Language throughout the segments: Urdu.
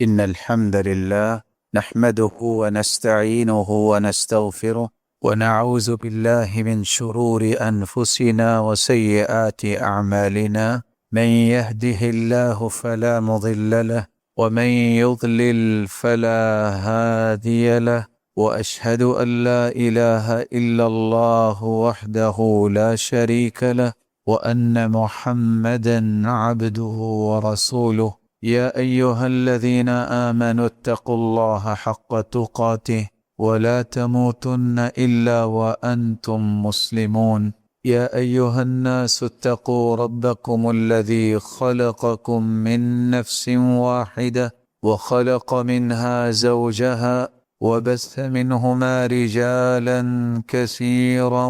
إن الحمد لله نحمده ونستعينه ونستغفره ونعوذ بالله من شرور أنفسنا وسيئات أعمالنا. من يهده الله فلا مضل له ومن يضلل فلا هادي له، وأشهد أن لا إله إلا الله وحده لا شريك له، وأن محمدا عبده ورسوله. يا أيها الذين آمنوا اتقوا الله حق تقاته ولا تموتن إلا وأنتم مسلمون. يا أيها الناس اتقوا ربكم الذي خلقكم من نفس واحدة وخلق منها زوجها وبث منهما رجالا كثيرا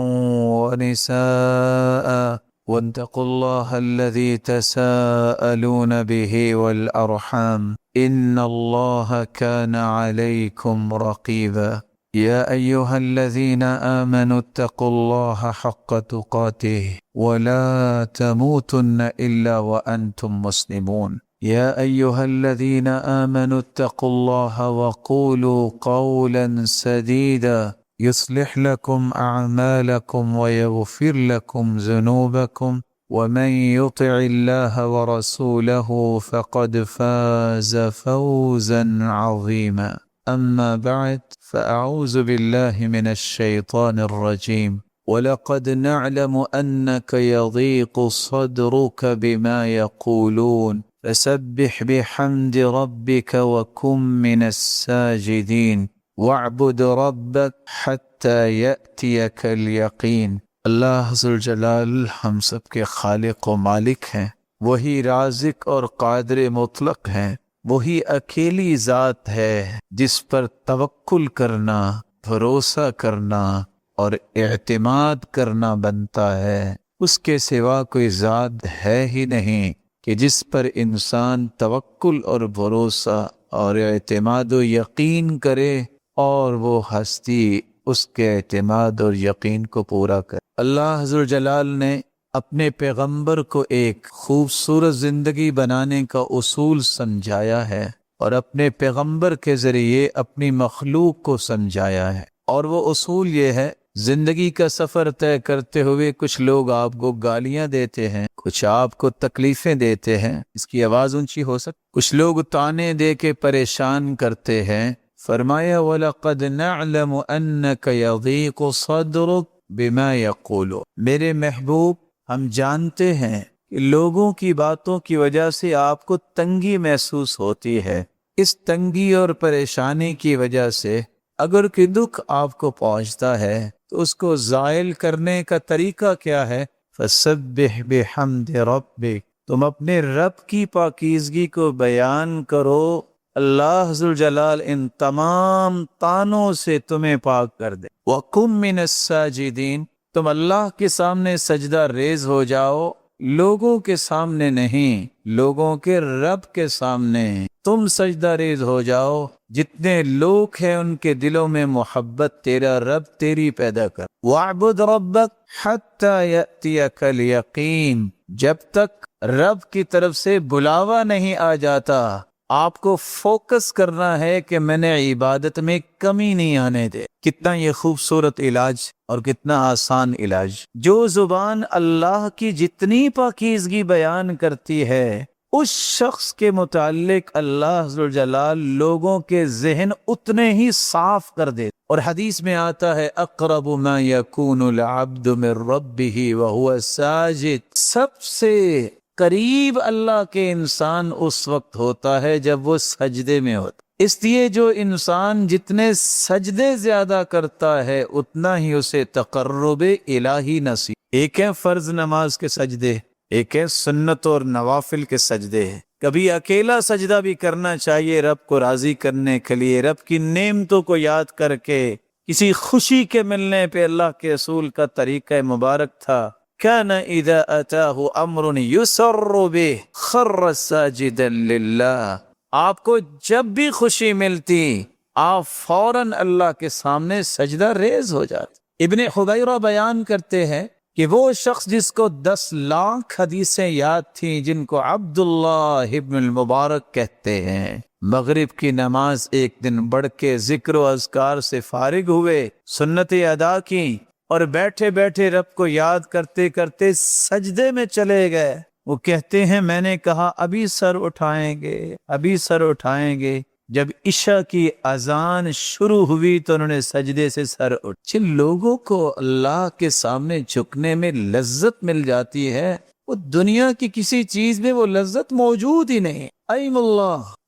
ونساء، واتقوا الله الذي تساءلون به والأرحام إن الله كان عليكم رقيبا. يا أيها الذين آمنوا اتقوا الله حق تقاته ولا تموتن إلا وأنتم مسلمون. يا أيها الذين آمنوا اتقوا الله وقولوا قولا سديدا يصلح لكم أعمالكم ويغفر لكم ذنوبكم، ومن يطع الله ورسوله فقد فاز فوزا عظيما. أما بعد، فأعوذ بالله من الشيطان الرجيم. ولقد نعلم أنك يضيق صدرك بما يقولون فسبح بحمد ربك وكن من الساجدين واعبد ربك حتى يأتيك اليقين۔ اللہ ذوالجلال ہم سب کے خالق و مالک ہیں، وہی رازق اور قادر مطلق ہیں، وہی اکیلی ذات ہے جس پر توکل کرنا، بھروسہ کرنا اور اعتماد کرنا بنتا ہے۔ اس کے سوا کوئی ذات ہے ہی نہیں کہ جس پر انسان توکل اور بھروسہ اور اعتماد و یقین کرے اور وہ ہستی اس کے اعتماد اور یقین کو پورا کرے۔ اللہ ذوالجلال نے اپنے پیغمبر کو ایک خوبصورت زندگی بنانے کا اصول سمجھایا ہے اور اپنے پیغمبر کے ذریعے اپنی مخلوق کو سمجھایا ہے، اور وہ اصول یہ ہے، زندگی کا سفر طے کرتے ہوئے کچھ لوگ آپ کو گالیاں دیتے ہیں، کچھ آپ کو تکلیفیں دیتے ہیں، اس کی آواز اونچی ہو سکتی، کچھ لوگ تانے دے کے پریشان کرتے ہیں۔ فرمایا وَلَقَدْ نَعْلَمُ أَنَّكَ يَضِيقُ صَدْرُكَ بِمَا يَقُولُونَ۔ میرے محبوب، ہم جانتے ہیں کہ لوگوں کی باتوں کی وجہ سے آپ کو تنگی محسوس ہوتی ہے۔ اس تنگی اور پریشانی کی وجہ سے اگر کوئی دکھ آپ کو پہنچتا ہے تو اس کو زائل کرنے کا طریقہ کیا ہے؟ فَسَبِّحْ بِحَمْدِ رَبِّكَ، تم اپنے رب کی پاکیزگی کو بیان کرو۔ اللہ ذوالجلال ان تمام طعنوں سے تمہیں پاک کر دے۔ وَقُم مِّنَ السَّاجِدِينَ، تم اللہ کے سامنے سجدہ ریز ہو جاؤ، لوگوں کے سامنے نہیں، لوگوں کے رب کے سامنے تم سجدہ ریز ہو جاؤ۔ جتنے لوگ ہیں ان کے دلوں میں محبت تیرا رب تیری پیدا کر۔ وَاعْبُدْ رَبَّكَ حَتَّى يَأْتِيَكَ الْيَقِينُ، جب تک رب کی طرف سے بلاوا نہیں آ جاتا آپ کو فوکس کرنا ہے کہ میں نے عبادت میں کمی نہیں آنے دے۔ کتنا یہ خوبصورت علاج اور کتنا آسان علاج۔ جو زبان اللہ کی جتنی پاکیزگی بیان کرتی ہے، اس شخص کے متعلق اللہ ذوالجلال لوگوں کے ذہن اتنے ہی صاف کر دے۔ اور حدیث میں آتا ہے اقرب ما یکون العبد من ربہ وہو ساجد، سب سے قریب اللہ کے انسان اس وقت ہوتا ہے جب وہ سجدے میں ہوتا۔ اس لیے جو انسان جتنے سجدے زیادہ کرتا ہے اتنا ہی اسے تقرب الہی نصیب۔ ایک ہے فرض نماز کے سجدے، ایک ہے سنت اور نوافل کے سجدے۔ کبھی اکیلا سجدہ بھی کرنا چاہیے رب کو راضی کرنے کے لیے، رب کی نعمتوں کو یاد کر کے۔ کسی خوشی کے ملنے پہ اللہ کے رسول کا طریقہ مبارک تھا، كان اذا اتاه امر يسر به خر ساجدا لله، آپ کو جب بھی خوشی ملتی آپ فوراً اللہ کے سامنے سجدہ ریز ہو جاتے۔ ابن حبیرہ بیان کرتے ہیں کہ وہ شخص جس کو 10 لاکھ حدیثیں یاد تھیں، جن کو عبداللہ ابن المبارک کہتے ہیں، مغرب کی نماز ایک دن پڑھ کے ذکر و اذکار سے فارغ ہوئے، سنتیں ادا کی اور بیٹھے بیٹھے رب کو یاد کرتے کرتے سجدے میں چلے گئے۔ وہ کہتے ہیں میں نے کہا ابھی سر اٹھائیں گے، ابھی سر اٹھائیں گے۔ جب عشاء کی اذان شروع ہوئی تو انہوں نے سجدے سے سر جن لوگوں کو اللہ کے سامنے جھکنے میں لذت مل جاتی ہے، وہ دنیا کی کسی چیز میں وہ لذت موجود ہی نہیں۔ ایم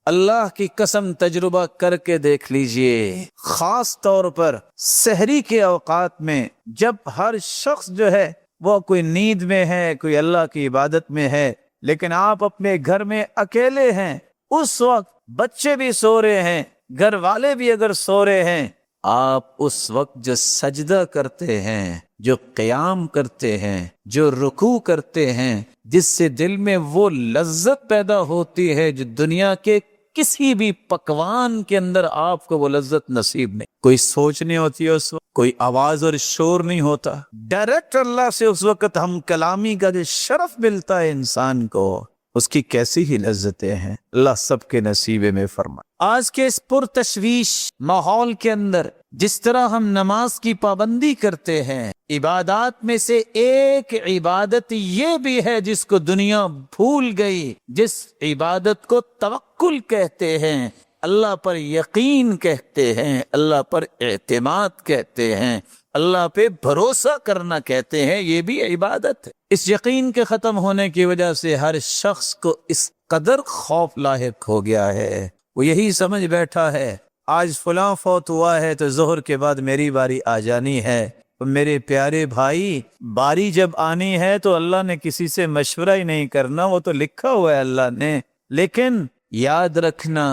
اللہ کی قسم تجربہ کر کے دیکھ لیجئے، خاص طور پر سحری کے اوقات میں جب ہر شخص جو ہے وہ کوئی نیند میں ہے، کوئی اللہ کی عبادت میں ہے، لیکن آپ اپنے گھر میں اکیلے ہیں، اس وقت بچے بھی سو رہے ہیں، گھر والے بھی اگر سو رہے ہیں، آپ اس وقت جو سجدہ کرتے ہیں، جو قیام کرتے ہیں، جو رکوع کرتے ہیں، جس سے دل میں وہ لذت پیدا ہوتی ہے جو دنیا کے کسی بھی پکوان کے اندر آپ کو وہ لذت نصیب نہیں۔ کوئی سوچ نہیں ہوتی ہے اس وقت، کوئی آواز اور شور نہیں ہوتا، ڈائریکٹ اللہ سے اس وقت ہم کلامی کا جو شرف ملتا ہے انسان کو، اس کی کیسی ہی لذتیں ہیں، اللہ سب کے نصیبے میں فرمائے۔ آج کے اس پرتشویش ماحول کے اندر جس طرح ہم نماز کی پابندی کرتے ہیں، عبادات میں سے ایک عبادت یہ بھی ہے جس کو دنیا بھول گئی، جس عبادت کو توکل کہتے ہیں، اللہ پر یقین کہتے ہیں، اللہ پر اعتماد کہتے ہیں، اللہ پہ بھروسہ کرنا کہتے ہیں، یہ بھی عبادت ہے۔ اس یقین کے ختم ہونے کی وجہ سے ہر شخص کو اس قدر خوف لاحق ہو گیا ہے، وہ یہی سمجھ بیٹھا ہے آج فلاں فوت ہوا ہے تو ظہر کے بعد میری باری آ جانی ہے۔ تو میرے پیارے بھائی، باری جب آنی ہے تو اللہ نے کسی سے مشورہ ہی نہیں کرنا، وہ تو لکھا ہوا ہے اللہ نے، لیکن یاد رکھنا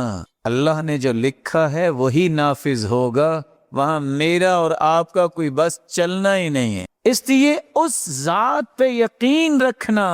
اللہ نے جو لکھا ہے وہی نافذ ہوگا، وہاں میرا اور آپ کا کوئی بس چلنا ہی نہیں ہے۔ اس لیے اس ذات پہ یقین رکھنا،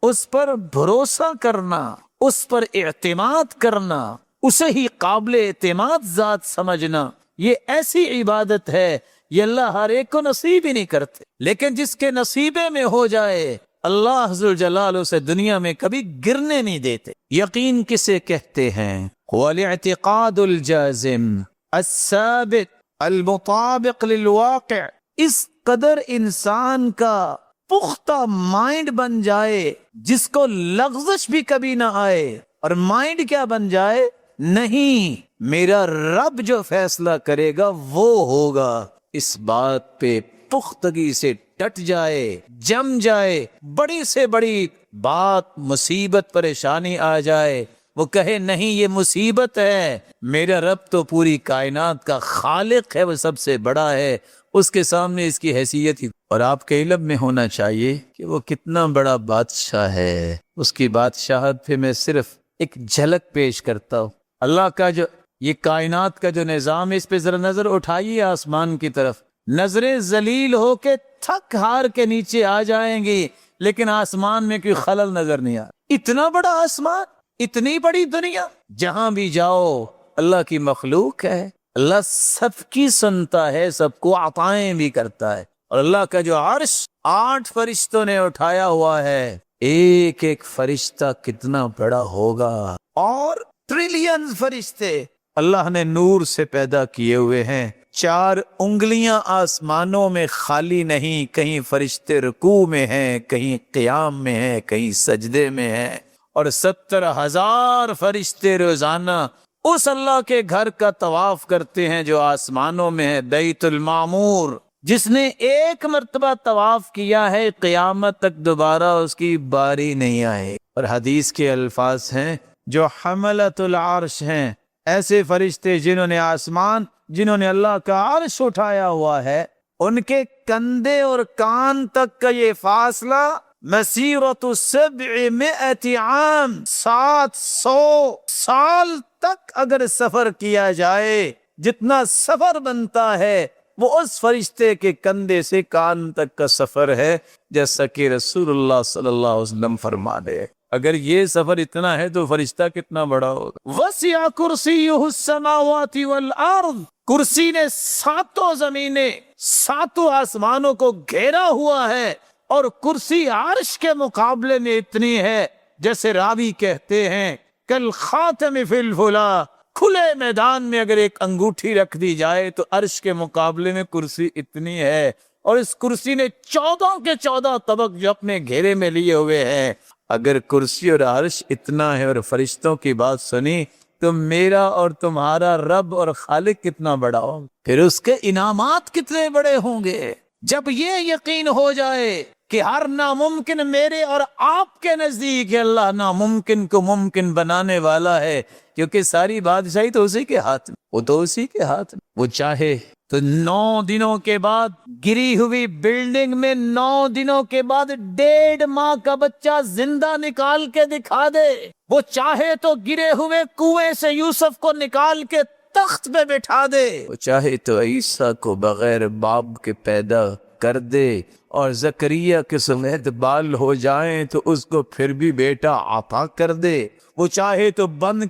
اس پر بھروسہ کرنا، اس پر اعتماد کرنا، اسے ہی قابل اعتماد ذات سمجھنا، یہ ایسی عبادت ہے یہ اللہ ہر ایک کو نصیب ہی نہیں کرتے، لیکن جس کے نصیبے میں ہو جائے اللہ ذوالجلال اسے دنیا میں کبھی گرنے نہیں دیتے۔ یقین کسے کہتے ہیں؟ والاعتقاد الجازم الثابت المطابق للواقع، اس قدر انسان کا پختہ مائنڈ بن جائے جس کو لغزش بھی کبھی نہ آئے، اور مائنڈ کیا بن جائے؟ نہیں، میرا رب جو فیصلہ کرے گا وہ ہوگا، اس بات پہ پختگی سے ڈٹ جائے، جم جائے، بڑی سے بڑی بات مصیبت پریشانی آ جائے، وہ کہے نہیں یہ مصیبت ہے، میرا رب تو پوری کائنات کا خالق ہے، وہ سب سے بڑا ہے، اس کے سامنے اس کی حیثیت ہی۔ اور آپ کے علم میں ہونا چاہیے کہ وہ کتنا بڑا بادشاہ ہے، اس کی بادشاہت پہ میں صرف ایک جھلک پیش کرتا ہوں۔ اللہ کا جو یہ کائنات کا جو نظام ہے، اس پہ ذرا نظر اٹھائیے آسمان کی طرف، نظریں ذلیل ہو کے تھک ہار کے نیچے آ جائیں گی، لیکن آسمان میں کوئی خلل نظر نہیں آ رہا۔ اتنا بڑا آسمان، اتنی بڑی دنیا، جہاں بھی جاؤ اللہ کی مخلوق ہے، اللہ سب کی سنتا ہے، سب کو عطائیں بھی کرتا ہے، اور اللہ کا جو عرش 8 فرشتوں نے اٹھایا ہوا ہے، ایک ایک فرشتہ کتنا بڑا ہوگا، اور ٹریلین فرشتے اللہ نے نور سے پیدا کیے ہوئے ہیں۔ 4 انگلیاں آسمانوں میں خالی نہیں، کہیں فرشتے رکوع میں ہیں، کہیں قیام میں ہیں، کہیں سجدے میں ہیں، اور 70,000 فرشتے روزانہ اس اللہ کے گھر کا طواف کرتے ہیں جو آسمانوں میں ہے، بیت المعمور۔ جس نے ایک مرتبہ طواف کیا ہے قیامت تک دوبارہ اس کی باری نہیں آئے۔ اور حدیث کے الفاظ ہیں جو حملۃ العرش ہیں، ایسے فرشتے جنہوں نے اللہ کا عرش اٹھایا ہوا ہے، ان کے کندھے اور کان تک کا یہ فاصلہ مسیرۃ 700 عام، 700 سال تک اگر سفر کیا جائے، جتنا سفر بنتا ہے وہ اس فرشتے کے کندھے سے کان تک کا سفر ہے، جیسا کہ رسول اللہ صلی اللہ علیہ وسلم فرما دے۔ اگر یہ سفر اتنا ہے تو فرشتہ کتنا بڑا ہوگا۔ وسع کرسیہ السماوات والارض، کرسی نے 7 زمینیں، 7 آسمانوں کو گھیرا ہوا ہے، اور کرسی عرش کے مقابلے میں اتنی ہے جیسے راوی کہتے ہیں کل خاتم فی الفلا، کھلے میدان میں اگر ایک انگوٹھی رکھ دی جائے تو عرش کے مقابلے میں کرسی اتنی ہے، اور اس کرسی نے 14 کے 14 طبق جو اپنے گھیرے میں لیے ہوئے ہیں۔ اگر کرسی اور عرش اتنا ہے اور فرشتوں کی بات سنی تو میرا اور تمہارا رب اور خالق کتنا بڑا ہو، پھر اس کے انعامات کتنے بڑے ہوں گے۔ جب یہ یقین ہو جائے کہ ہر ناممکن میرے اور آپ کے نزدیک ہے، اللہ ناممکن کو ممکن بنانے والا ہے، کیونکہ ساری بادشاہی تو اسی کے ہاتھ میں، وہ تو اسی کے ہاتھ میں۔ وہ چاہے تو 9 دنوں کے بعد گری ہوئی بلڈنگ میں 9 دنوں کے بعد 1.5 ماہ کا بچہ زندہ نکال کے دکھا دے، وہ چاہے تو گرے ہوئے کنویں سے یوسف کو نکال کے تخت پہ بٹھا دے، وہ چاہے تو عیسیٰ کو بغیر باپ کے پیدا کر دے اور زکریا کے سمیت بال ہو جائیں تو اس کو پھر بھی بیٹا عطا کر دے، وہ چاہے تو بند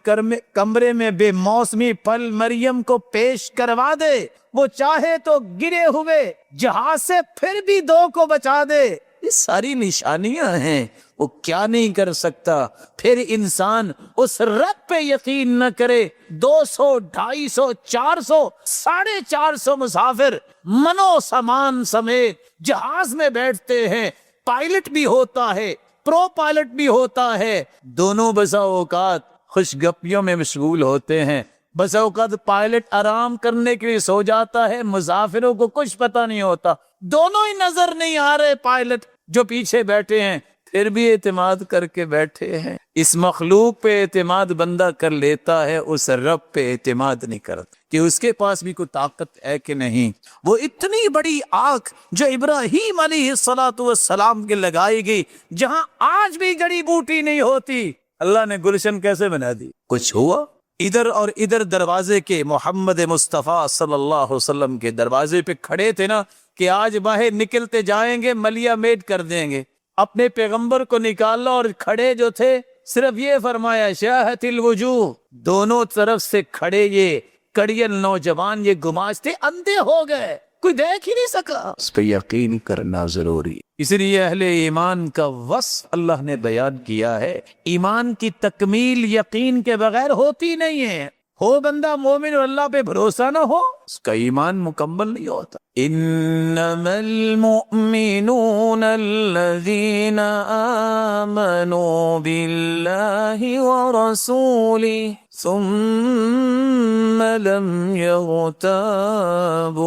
کمرے میں بے موسمی پھل مریم کو پیش کروا دے، وہ چاہے تو گرے ہوئے جہاز سے پھر بھی 2 کو بچا دے۔ یہ ساری نشانیاں ہیں، وہ کیا نہیں کر سکتا۔ پھر انسان اس رب پہ یقین نہ کرے، 200 250 400 450 مسافر منو سامان سمیت جہاز میں بیٹھتے ہیں، پائلٹ بھی ہوتا ہے، پرو پائلٹ بھی ہوتا ہے، دونوں بسا اوقات خوش گپیوں میں مشغول ہوتے ہیں، بسا اوقات پائلٹ آرام کرنے کے لیے سو جاتا ہے، مسافروں کو کچھ پتہ نہیں ہوتا، دونوں ہی نظر نہیں آ رہے پائلٹ جو پیچھے بیٹھے ہیں، پھر بھی اعتماد کر کے بیٹھے ہیں۔ اس مخلوق پہ اعتماد بندہ کر لیتا ہے، اس رب پہ اعتماد نہیں کرتا کہ اس کے پاس بھی کوئی طاقت ہے کہ نہیں۔ وہ اتنی بڑی آنکھ جو ابراہیم علیہ السلام کے لگائی گئی، جہاں آج بھی جڑی بوٹی نہیں ہوتی، اللہ نے گلشن کیسے بنا دی؟ کچھ ہوا؟ ادھر اور ادھر دروازے کے محمد مصطفیٰ صلی اللہ علیہ وسلم کے دروازے پہ کھڑے تھے نا کہ آج باہر نکلتے جائیں گے ملیا میٹ کر دیں گے، اپنے پیغمبر کو نکالا اور کھڑے جو تھے صرف یہ فرمایا شاہت الوجوہ، دونوں طرف سے کھڑے یہ کڑیل نوجوان یہ گماشتے اندھے ہو گئے، کوئی دیکھ ہی نہیں سکا۔ اس پہ یقین کرنا ضروری، اس لیے اہل ایمان کا وصف اللہ نے بیان کیا ہے۔ ایمان کی تکمیل یقین کے بغیر ہوتی نہیں ہے، ہو بندہ مومن اور اللہ پہ بھروسہ نہ ہو اس کا ایمان مکمل نہیں ہوتا۔ انما المؤمنون الذین آمنوا باللہ ورسولہ ثم لم يرتابوا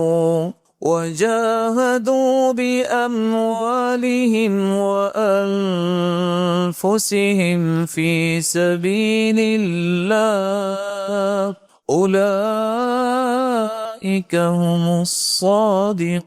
وجاهدوا بأموالهم وأنفسهم في سبيل الله أولئك هم الصادقون۔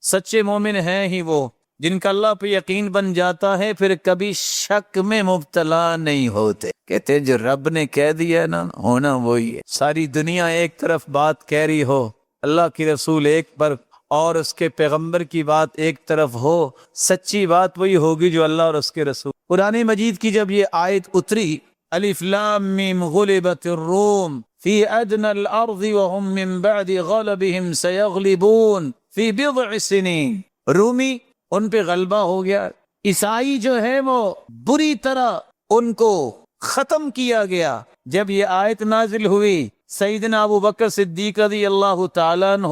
سچے مومن ہیں ہی وہ جن کا اللہ پہ یقین بن جاتا ہے، پھر کبھی شک میں مبتلا نہیں ہوتے، کہتے جو رب نے کہہ دیا نا ہونا وہی ہے۔ ساری دنیا ایک طرف بات کہہ رہی ہو، اللہ کی رسول ایک پر اور اس کے پیغمبر کی بات ایک طرف ہو، سچی بات وہی ہوگی جو اللہ اور اس کے رسول۔ قرآن مجید کی جب یہ آیت اتری الف لام میم غلبت الروم فی ادنى الارض وهم من بعد غلبهم سيغلبون فی بضع سنین، رومی ان پہ غلبہ ہو گیا، عیسائی جو ہے وہ بری طرح ان کو ختم کیا گیا۔ جب یہ آیت نازل ہوئی سیدنا ابو بکر صدیق رضی اللہ تعالیٰ عنہ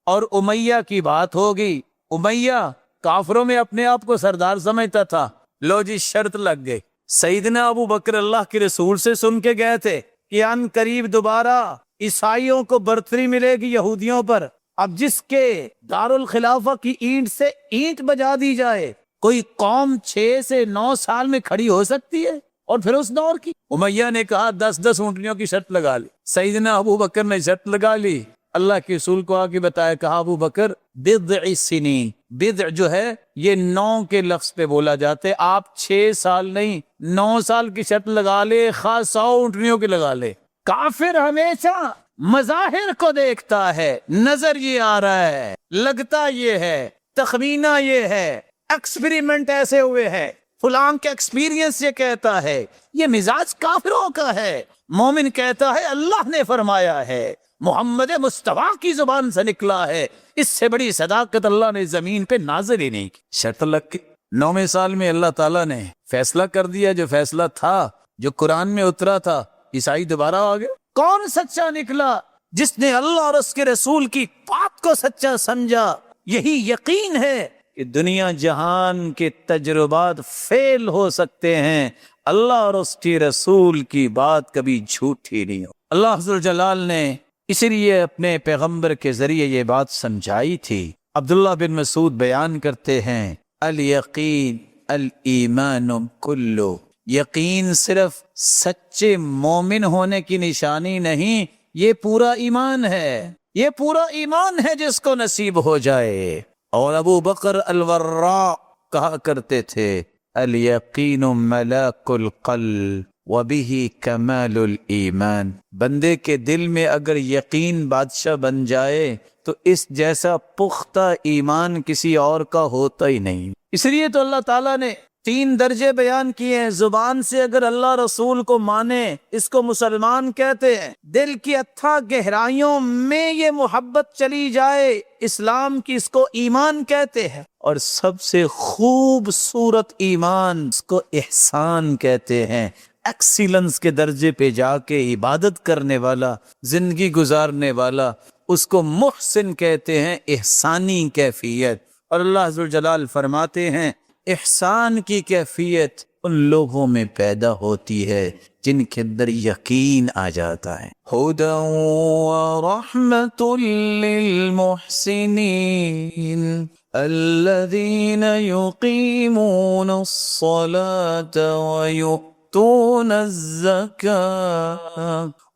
اور امیہ کی بات ہوگی۔ امیہ کافروں میں اپنے آپ کو سردار سمجھتا تھا، لو جی شرط لگ گئی۔ سیدنا ابو بکر اللہ کے رسول سے سن کے گئے تھے کہ ان قریب دوبارہ عیسائیوں کو برتری ملے گی یہودیوں پر، اب جس کے دارالخلافہ کی اینٹ سے اینٹ بجا دی جائے، کوئی قوم 6 سے 9 سال میں کھڑی ہو سکتی ہے؟ اور پھر اس دور کی امیہ نے کہا 10 اونٹنیوں کی شرط لگا لی۔ سیدنا ابو بکر نے شرط لگا لی، اللہ کے رسول کو آگے بتایا، کہا ابو بکر بضع سنین، بضع جو ہے یہ 9 کے لفظ پہ بولا جاتا ہے، آپ 6 سال نہیں 9 سال کی شرط لگا لے، خاص 100 اونٹنیوں کی لگا لے۔ کافر ہمیشہ مظاہر کو دیکھتا ہے، نظر یہ آ رہا ہے، لگتا یہ ہے، تخمینہ یہ ہے، ایکسپیریمنٹ ایسے ہوئے ہیں، فلاں کا ایکسپیرینس یہ کہتا ہے، یہ مزاج کافروں کا ہے۔ مومن کہتا ہے اللہ نے فرمایا ہے، محمد مصطفیٰ کی زبان سے نکلا ہے، اس سے بڑی صداقت اللہ نے زمین پہ نازل ہی نہیں کی۔ شرط لگ کے 9ویں سال میں اللہ تعالیٰ نے فیصلہ کر دیا، جو فیصلہ تھا، جو قرآن میں اترا تھا، عیسائی دوبارہ آ گئے۔ کون سچا نکلا؟ جس نے اللہ اور اس کے رسول کی بات کو سچا سمجھا۔ یہی یقین ہے کہ دنیا جہان کے تجربات فیل ہو سکتے ہیں، اللہ اور اس کے رسول کی بات کبھی جھوٹی نہیں ہو۔ اللہ عز و جلال نے اسی لیے اپنے پیغمبر کے ذریعے یہ بات سمجھائی تھی۔ عبداللہ بن مسعود بیان کرتے ہیں، الیقین الایمان کلو، یقین صرف سچے مومن ہونے کی نشانی نہیں، یہ پورا ایمان ہے، یہ پورا ایمان ہے جس کو نصیب ہو جائے۔ اور ابو بکر الوراق کہا کرتے تھے، الیقین ملاک القلب وبہ کمال الایمان، بندے کے دل میں اگر یقین بادشاہ بن جائے تو اس جیسا پختہ ایمان کسی اور کا ہوتا ہی نہیں۔ اس لیے تو اللہ تعالیٰ نے 3 درجے بیان کیے ہیں۔ زبان سے اگر اللہ رسول کو مانے، اس کو مسلمان کہتے ہیں۔ دل کی اتھا گہرائیوں میں یہ محبت چلی جائے، اسلام کی، اس کو ایمان کہتے ہیں۔ اور سب سے خوبصورت ایمان، اس کو احسان کہتے ہیں۔ ایکسیلنس کے درجے پہ جا کے عبادت کرنے والا، زندگی گزارنے والا، اس کو محسن کہتے ہیں، احسانی کیفیت۔ اور اللہ عز و جلال فرماتے ہیں، احسان کی کیفیت ان لوگوں میں پیدا ہوتی ہے جن کے اندر یقین آ جاتا ہے۔ ہدی ورحمۃ للمحسنین الذین یقیمون الصلاة ویؤتون الزکاة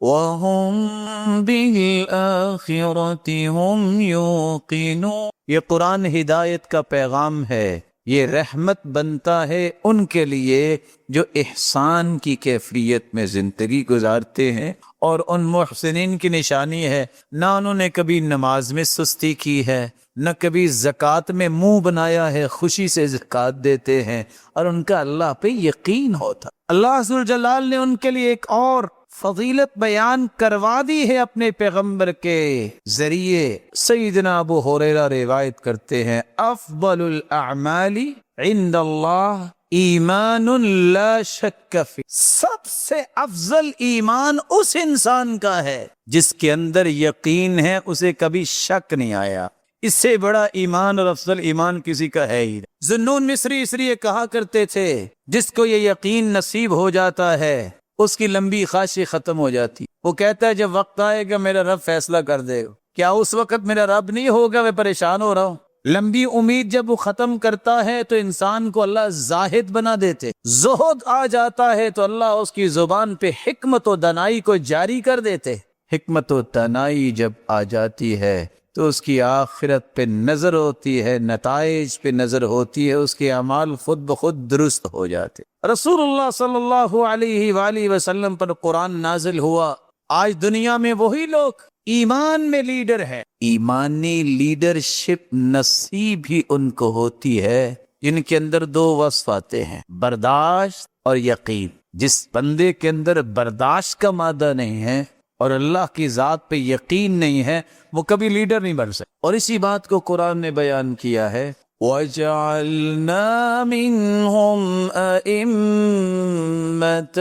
وهم بالآخرة هم یوقنون۔ یہ قرآن ہدایت کا پیغام ہے، یہ رحمت بنتا ہے ان کے لیے جو احسان کی کیفیت میں زندگی گزارتے ہیں، اور ان محسنین کی نشانی ہے نہ انہوں نے کبھی نماز میں سستی کی ہے، نہ کبھی زکوٰۃ میں منہ بنایا ہے، خوشی سے زکوٰۃ دیتے ہیں، اور ان کا اللہ پہ یقین ہوتا۔ اللہ عز و جلال نے ان کے لیے ایک اور فضیلت بیان کروا دی ہے اپنے پیغمبر کے ذریعے۔ سیدنا ابو ہریرہ روایت کرتے ہیں، افضل الاعمال عند اللہ ایمان لا شک فی، سب سے افضل ایمان اس انسان کا ہے جس کے اندر یقین ہے، اسے کبھی شک نہیں آیا۔ اس سے بڑا ایمان اور افضل ایمان کسی کا ہے ہی۔ ذنون مصری اس لیے کہا کرتے تھے، جس کو یہ یقین نصیب ہو جاتا ہے اس کی لمبی خواہشیں ختم ہو جاتی۔ وہ کہتا ہے جب وقت آئے گا میرا رب فیصلہ کر دے گا، کیا اس وقت میرا رب نہیں ہوگا، میں پریشان ہو رہا ہوں۔ لمبی امید جب وہ ختم کرتا ہے تو انسان کو اللہ زاہد بنا دیتے، زہد آ جاتا ہے تو اللہ اس کی زبان پہ حکمت و دانائی کو جاری کر دیتے۔ حکمت و دانائی جب آ جاتی ہے تو اس کی آخرت پہ نظر ہوتی ہے، نتائج پہ نظر ہوتی ہے، اس کے اعمال خود بخود درست ہو جاتے۔ رسول اللہ صلی اللہ علیہ وآلہ وسلم پر قرآن نازل ہوا۔ آج دنیا میں وہی لوگ ایمان میں لیڈر ہیں، ایمانی لیڈرشپ نصیب ہی ان کو ہوتی ہے جن کے اندر 2 وصف آتے ہیں، برداشت اور یقین۔ جس بندے کے اندر برداشت کا مادہ نہیں ہے اور اللہ کی ذات پہ یقین نہیں ہے، وہ کبھی لیڈر نہیں بن سکتا۔ اور اسی بات کو قرآن نے بیان کیا ہے، وَجَعَلْنَا مِنْهُمْ أَئِمَّةً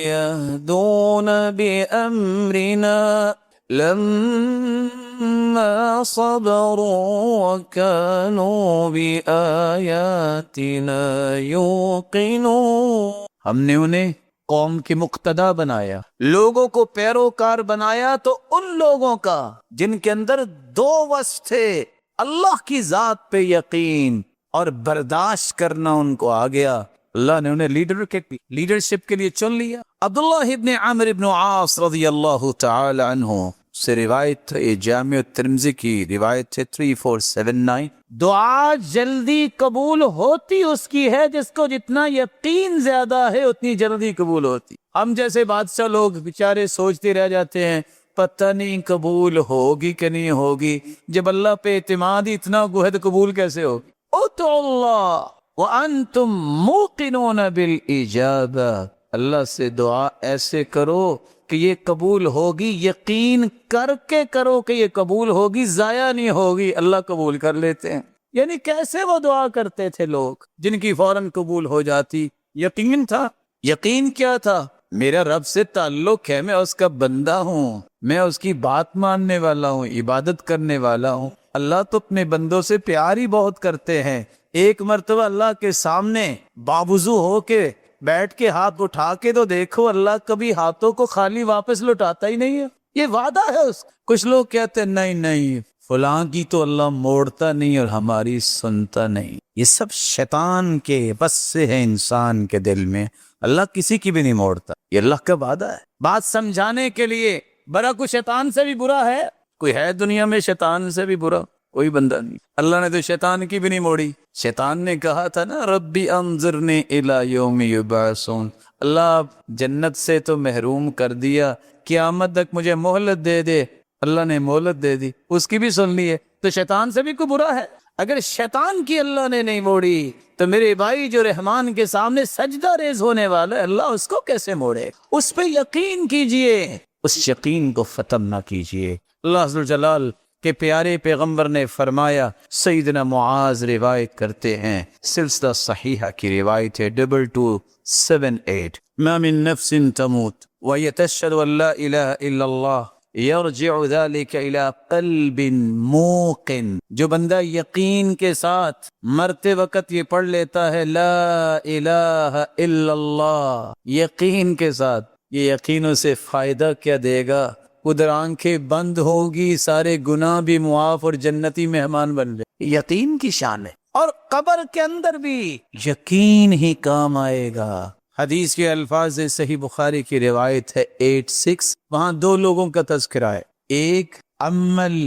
يَهْدُونَ بِأَمْرِنَا لَمَّا صَبَرُوا وَكَانُوا بِآيَاتِنَا يُوقِنُونَ۔ ہم نے انہیں قوم کے مقتدا بنایا، لوگوں کو پیروکار بنایا، تو ان لوگوں کا جن کے اندر 2 وصف تھے، اللہ کی ذات پہ یقین اور برداشت کرنا ان کو آ گیا، اللہ نے انہیں لیڈرشپ کے لیے چن لیا۔ عبداللہ ابن عمرو ابن عاص رضی اللہ تعالی عنہ سے روایت ہے، جامع الترمذی کی روایت ہے 3479، دعا جلدی قبول ہوتی اس کی ہے جس کو جتنا یقین زیادہ ہے اتنی جلدی قبول ہوتی۔ ہم جیسے بادشاہ لوگ بیچارے سوچتے رہ جاتے ہیں پتہ نہیں قبول ہوگی کہ نہیں ہوگی، جب اللہ پہ اعتماد ہی اتنا ہے تو قبول کیسے ہوگی؟ ادعوا اللہ وَأَنْتُمْ مُوقِنُونَ بِالْإِجَابَةِ، اللہ سے دعا ایسے کرو کہ یہ قبول ہوگی، یقین کر کے کرو کہ یہ قبول ہوگی، ضائع نہیں ہوگی، اللہ قبول کر لیتے ہیں۔ یعنی کیسے وہ دعا کرتے تھے لوگ جن کی فوراً قبول ہو جاتی؟ یقین تھا۔ یقین کیا تھا؟ میرا رب سے تعلق ہے، میں اس کا بندہ ہوں، میں اس کی بات ماننے والا ہوں، عبادت کرنے والا ہوں۔ اللہ تو اپنے بندوں سے پیار ہی بہت کرتے ہیں۔ ایک مرتبہ اللہ کے سامنے باوضو ہو کے بیٹھ کے ہاتھ اٹھا کے تو دیکھو، اللہ کبھی ہاتھوں کو خالی واپس لوٹاتا ہی نہیں ہے، یہ وعدہ ہے اس۔ کچھ لوگ کہتے ہیں نہیں نہیں فلاں کی تو اللہ موڑتا نہیں اور ہماری سنتا نہیں، یہ سب شیطان کے بس سے ہے انسان کے دل میں، اللہ کسی کی بھی نہیں موڑتا، یہ اللہ کا وعدہ ہے۔ بات سمجھانے کے لیے برا کوئی شیطان سے بھی برا ہے؟ کوئی ہے دنیا میں شیطان سے بھی برا؟ کوئی بندہ نہیں۔ اللہ نے تو شیطان کی بھی نہیں موڑی۔ شیطان نے کہا تھا نا ربی انظرنی الی یوم یبعثون، اللہ جنت سے تو محروم کر دیا، قیامت تک مجھے مہلت دے دے۔ اللہ نے مہلت دے دی، اس کی بھی سن لی ہے، تو شیطان سے بھی کوئی برا ہے؟ اگر شیطان کی اللہ نے نہیں موڑی تو میرے بھائی جو رحمان کے سامنے سجدہ ریز ہونے والا ہے، اللہ اس کو کیسے موڑے؟ اس پہ یقین کیجئے، اس یقین کو ختم نہ کیجئے۔ اللہ عز و جلال کہ پیارے پیغمبر نے فرمایا، سیدنا معاذ روایت کرتے ہیں، سلسلہ صحیحہ کی روایت ہے 2278، ما من نفس تموت وهي تشهد ان لا الہ الا اللہ یرجع ذلك الى قلب موقن، جو بندہ یقین کے ساتھ مرتے وقت یہ پڑھ لیتا ہے لا الہ الا اللہ یقین کے ساتھ، یہ یقین اسے فائدہ کیا دے گا؟ ادھر آنکھیں بند ہوگی، سارے گناہ بھی معاف اور جنتی مہمان بن جائے۔ یقین کی شان ہے، اور قبر کے اندر بھی یقین ہی کام آئے گا۔ حدیث کے الفاظ صحیح بخاری کی روایت ہے 86، وہاں دو لوگوں کا تذکرہ ہے، ایک عمل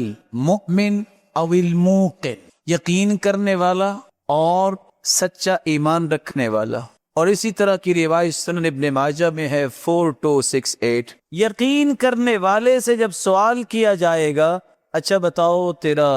مؤمن او الموقن، یقین کرنے والا اور سچا ایمان رکھنے والا، اور اسی طرح کی روایت سنن ابن ماجہ میں ہے 4268۔ یقین کرنے والے سے جب سوال کیا جائے گا اچھا بتاؤ تیرا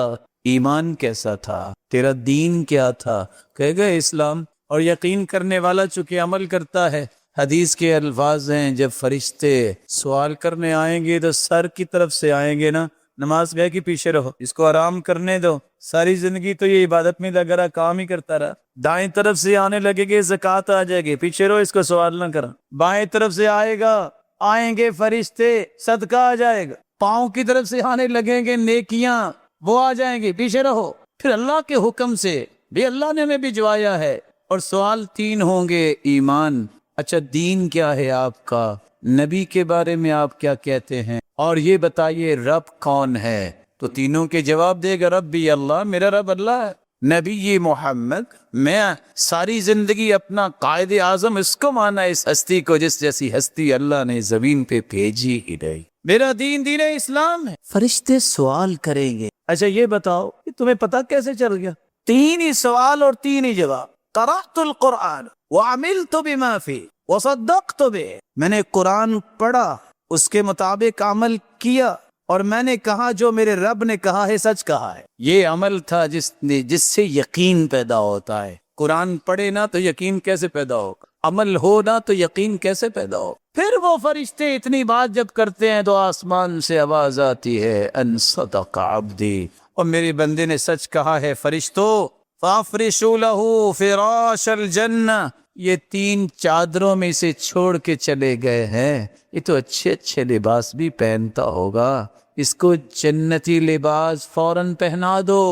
ایمان کیسا تھا، تیرا دین کیا تھا، کہے گا اسلام، اور یقین کرنے والا چونکہ عمل کرتا ہے، حدیث کے الفاظ ہیں جب فرشتے سوال کرنے آئیں گے تو سر کی طرف سے آئیں گے نا، نماز گئے کہ پیچھے رہو، اس کو آرام کرنے دو، ساری زندگی تو یہ عبادت میں لگا رہا، کام ہی کرتا رہا۔ دائیں طرف سے آنے لگے گے زکوٰۃ آ جائے گی، پیچھے رہو، اس کو سوال نہ کرا۔ بائیں طرف سے آئیں گے فرشتے، صدقہ آ جائے گا۔ پاؤں کی طرف سے آنے لگیں گے نیکیاں، وہ آ جائیں گے، پیچھے رہو۔ پھر اللہ کے حکم سے بھی اللہ نے ہمیں بھجوایا ہے، اور سوال تین ہوں گے، ایمان، اچھا دین کیا ہے آپ کا، نبی کے بارے میں آپ کیا کہتے ہیں، اور یہ بتائیے رب کون ہے؟ تو تینوں کے جواب دے گا ربی اللہ، میرا رب اللہ ہے، نبی محمد، میں ساری زندگی اپنا قائد اعظم اس کو مانا، اس ہستی کو جس جیسی ہستی اللہ نے زمین پہ بھیجی ہی نہیں، میرا دین دین اسلام ہے۔ فرشتے سوال کریں گے، اچھا یہ بتاؤ کہ تمہیں پتہ کیسے چل گیا؟ تین ہی سوال اور تین ہی جواب، قرأت القرآن وعملت بما فيه وصدقت به، میں نے قرآن پڑھا، اس کے مطابق عمل کیا، اور میں نے کہا جو میرے رب نے کہا ہے سچ کہا ہے۔ یہ عمل تھا جس سے یقین پیدا ہوتا ہے۔ قرآن پڑھے نا تو یقین کیسے پیدا ہوگا؟ عمل ہو نا تو یقین کیسے پیدا ہوگا؟ پھر وہ فرشتے اتنی بات جب کرتے ہیں تو آسمان سے آواز آتی ہے ان صدق عبدی، اور میرے بندے نے سچ کہا ہے، فرشتوں فافرشوا لہ فراش الجنہ، یہ تین چادروں میں سے چھوڑ کے چلے گئے ہیں، یہ تو اچھے اچھے لباس بھی پہنتا ہوگا، اس کو جنتی لباس فوراً پہنا دو۔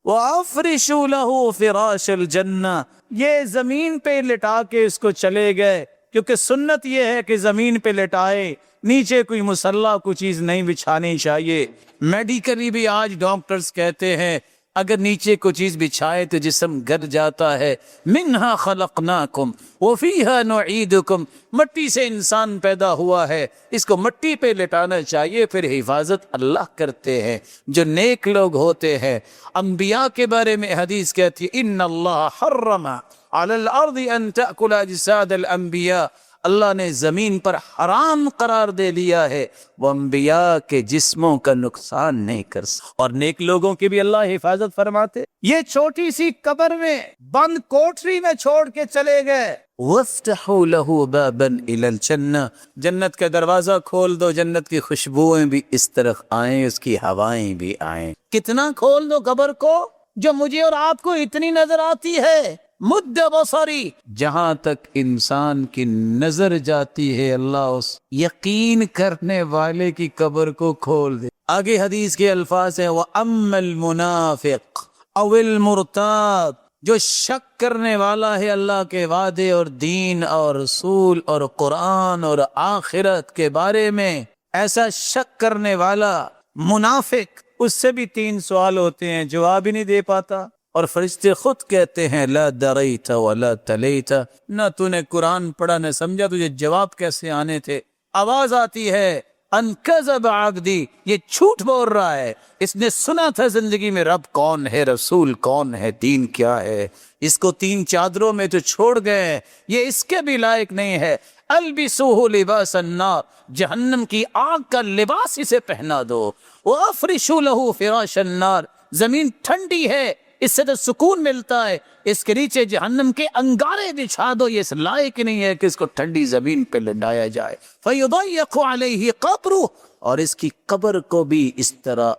وَأَفْرِشُوا لَهُ فِرَاشَ الْجَنَّةِ، یہ زمین پہ لٹا کے اس کو چلے گئے، کیونکہ سنت یہ ہے کہ زمین پہ لٹائے، نیچے کوئی مسلح کوئی چیز نہیں بچھانی چاہیے۔ میڈیکلی بھی آج ڈاکٹرز کہتے ہیں اگر نیچے کوئی چیز بچھائے تو جسم گل جاتا ہے، منہا خلقناکم وفیہا نعیدکم، مٹی سے انسان پیدا ہوا ہے، اس کو مٹی پہ لٹانا چاہیے، پھر حفاظت اللہ کرتے ہیں جو نیک لوگ ہوتے ہیں۔ انبیاء کے بارے میں حدیث کہتی ہے ان اللہ حرم علی الارض ان تأکل اجساد الانبیاء، اللہ نے زمین پر حرام قرار دے دیا ہے، وہ انبیاء کے جسموں کا نقصان نہیں کر سکتا، اور نیک لوگوں کی بھی اللہ حفاظت فرماتے۔ یہ چھوٹی سی قبر میں بند کوٹری میں چھوڑ کے چلے گئے، وَافْتَحُوا لَهُ بَابًا إِلَى الْجَنَّةِ، جنت کا دروازہ کھول دو، جنت کی خوشبوئیں بھی اس طرف آئیں، اس کی ہوائیں بھی آئیں۔ کتنا کھول دو قبر کو جو مجھے اور آپ کو اتنی نظر آتی ہے، مد بصری، جہاں تک انسان کی نظر جاتی ہے اللہ اس یقین کرنے والے کی قبر کو کھول دے۔ آگے حدیث کے الفاظ ہیں وَأَمَّا الْمُنَافِقُ أَوِ الْمُرْتَابُ، جو شک کرنے والا ہے اللہ کے وعدے اور دین اور رسول اور قرآن اور آخرت کے بارے میں، ایسا شک کرنے والا منافق، اس سے بھی 3 سوال ہوتے ہیں، جواب ہی نہیں دے پاتا، اور فرشتے خود کہتے ہیں لا دریت ولا تلیت، نہ تو نے قرآن پڑھا نہ سمجھا، تجھے جواب کیسے آنے تھے۔ آواز آتی ہے ان کذب عبدی، یہ جھوٹ بول رہا ہے، اس نے سنا تھا زندگی میں رب کون ہے، رسول کون ہے، دین کیا ہے، اس کو 3 چادروں میں تو چھوڑ گئے، یہ اس کے بھی لائق نہیں ہے۔ البسوہ لباس النار، جہنم کی آگ کا لباس اسے پہنا دو۔ وَأَفْرِشُوا لَهُ فِرَاشَ النَّارِ، زمین ٹھنڈی ہے، اس سے تو سکون ملتا ہے، اس کے نیچے جہنم کے انگارے بچھا دو، یہ اس لائق نہیں ہے کہ اس کو ٹھنڈی زمین پہ لٹایا جائے۔ فَيُضَيَّقُ عَلَيْهِ قَبْرُهُ، اور اس کی قبر کو بھی اس طرح